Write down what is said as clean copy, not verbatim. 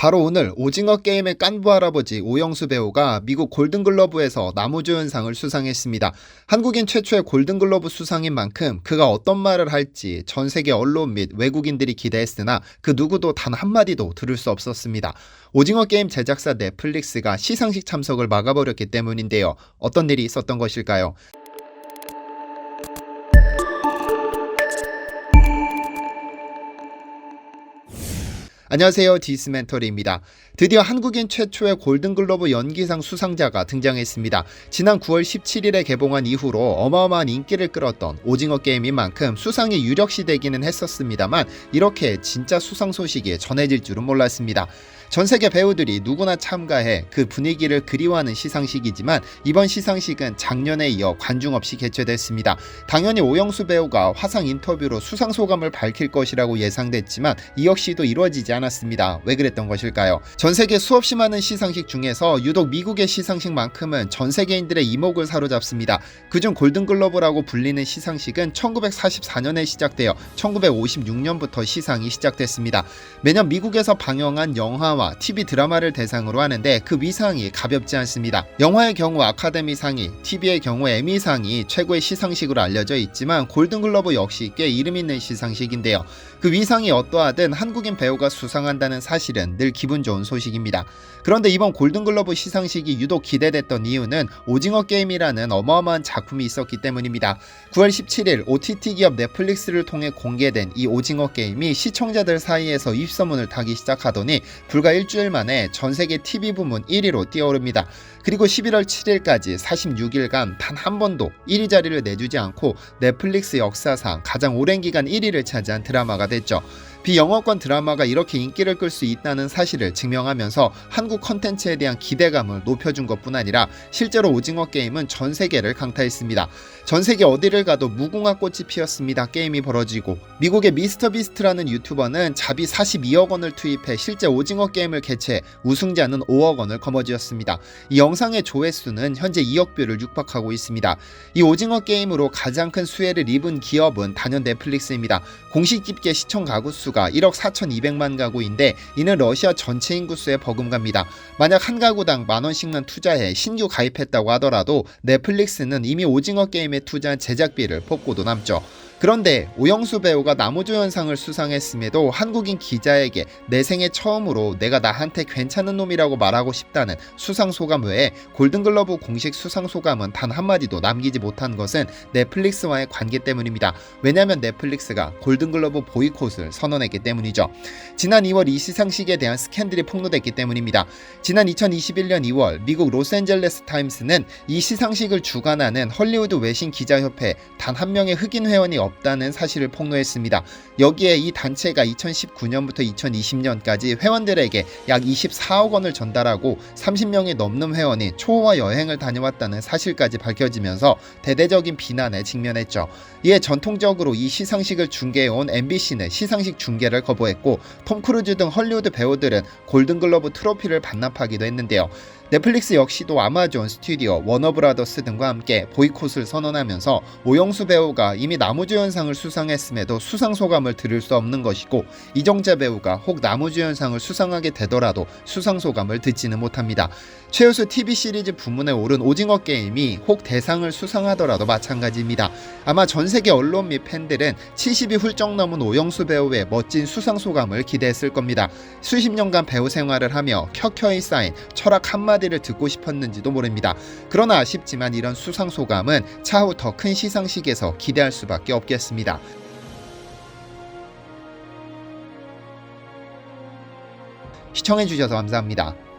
바로 오늘 오징어 게임의 깐부 할아버지 오영수 배우가 미국 골든글러브에서 나무조연상을 수상했습니다. 한국인 최초의 골든글러브 수상인 만큼 그가 어떤 말을 할지 전 세계 언론 및 외국인들이 기대했으나 그 누구도 단 한마디도 들을 수 없었습니다. 오징어 게임 제작사 넷플릭스가 시상식 참석을 막아버렸기 때문인데요. 어떤 일이 있었던 것일까요? 안녕하세요, 디스멘터리입니다. 드디어 한국인 최초의 골든글러브 연기상 수상자가 등장했습니다. 지난 9월 17일에 개봉한 이후로 어마어마한 인기를 끌었던 오징어 게임인 만큼 수상이 유력시되기는 했었습니다만 이렇게 진짜 수상 소식이 전해질 줄은 몰랐습니다. 전 세계 배우들이 누구나 참가해 그 분위기를 그리워하는 시상식이지만 이번 시상식은 작년에 이어 관중 없이 개최됐습니다. 당연히 오영수 배우가 화상 인터뷰로 수상 소감을 밝힐 것이라고 예상됐지만 이 역시도 이루어지지 않았습니다. 왜 그랬던 것일까요? 전 세계 수없이 많은 시상식 중에서 유독 미국의 시상식만큼은 전 세계인들의 이목을 사로잡습니다. 그중 골든글러브라고 불리는 시상식은 1944년에 시작되어 1956년부터 시상이 시작됐습니다. 매년 미국에서 방영한 영화와 TV 드라마를 대상으로 하는데 그 위상이 가볍지 않습니다. 영화의 경우 아카데미상이, TV의 경우 에미상이 최고의 시상식으로 알려져 있지만 골든글러브 역시 꽤 이름 있는 시상식인데요. 그 위상이 어떠하든 한국인 배우가 수상한다는 사실은 늘 기분 좋은 소식입니다. 그런데 이번 골든글러브 시상식이 유독 기대됐던 이유는 오징어 게임이라는 어마어마한 작품이 있었기 때문입니다. 9월 17일 OTT 기업 넷플릭스를 통해 공개된 이 오징어 게임이 시청자들 사이에서 입소문을 타기 시작하더니 불과 일주일 만에 전 세계 TV 부문 1위로 뛰어오릅니다. 그리고 11월 7일까지 46일간 단 한 번도 1위 자리를 내주지 않고 넷플릭스 역사상 가장 오랜 기간 1위를 차지한 드라마가 됐죠. 비영어권 드라마가 이렇게 인기를 끌 수 있다는 사실을 증명하면서 한국 컨텐츠에 대한 기대감을 높여준 것뿐 아니라 실제로 오징어 게임은 전 세계를 강타했습니다. 전 세계 어디를 가도 무궁화 꽃이 피었습니다. 게임이 벌어지고 미국의 미스터비스트라는 유튜버는 자비 42억 원을 투입해 실제 오징어 게임을 개최해 우승자는 5억 원을 거머쥐었습니다. 이 영상의 조회수는 현재 2억 뷰를 육박하고 있습니다. 이 오징어 게임으로 가장 큰 수혜를 입은 기업은 단연 넷플릭스입니다. 공식 집계 시청 가구 수가 1억 4,200만 가구인데 이는 러시아 전체 인구수에 버금갑니다. 만약 한 가구당 만원씩만 투자해 신규 가입했다고 하더라도 넷플릭스는 이미 오징어 게임에 투자한 제작비를 뽑고도 남죠. 그런데 오영수 배우가 나무조연상을 수상했음에도 한국인 기자에게 내 생애 처음으로 내가 나한테 괜찮은 놈이라고 말하고 싶다는 수상 소감 외에 골든글러브 공식 수상 소감은 단 한마디도 남기지 못한 것은 넷플릭스와의 관계 때문입니다. 왜냐하면 넷플릭스가 골든글러브 보이콧을 선언했기 때문이죠. 지난 2월 이 시상식에 대한 스캔들이 폭로됐기 때문입니다. 지난 2021년 2월 미국 로스앤젤레스 타임스는 이 시상식을 주관하는 헐리우드 외신 기자협회 단 한 명의 흑인 회원이 없다는 사실을 폭로했습니다. 여기에 이 단체가 2019년부터 2020년까지 회원들에게 약 24억 원을 전달하고 30명이 넘는 회원이 초호화 여행을 다녀왔다는 사실까지 밝혀지면서 대대적인 비난에 직면했죠. 이에 전통적으로 이 시상식을 중계해온 MBC는 시상식 중계를 거부했고 톰 크루즈 등 헐리우드 배우들은 골든글러브 트로피를 반납하기도 했는데요. 넷플릭스 역시도 아마존 스튜디오, 워너브라더스 등과 함께 보이콧을 선언하면서 오영수 배우가 이미 나무조연상을 수상했음에도 수상 소감을 들을 수 없는 것이고 이정재 배우가 혹 나무조연상을 수상하게 되더라도 수상 소감을 듣지는 못합니다. 최우수 TV 시리즈 부문에 오른 오징어 게임이 혹 대상을 수상하더라도 마찬가지입니다. 아마 전 세계 언론 및 팬들은 70이 훌쩍 넘은 오영수 배우의 멋진 수상 소감을 기대했을 겁니다. 수십 년간 배우 생활을 하며 켜켜이 쌓인 철학 한마디를 듣고 싶었는지도 모릅니다. 그러나 아쉽지만 이런 수상 소감은 차후 더 큰 시상식에서 기대할 수밖에 없겠습니다. 시청해주셔서 감사합니다.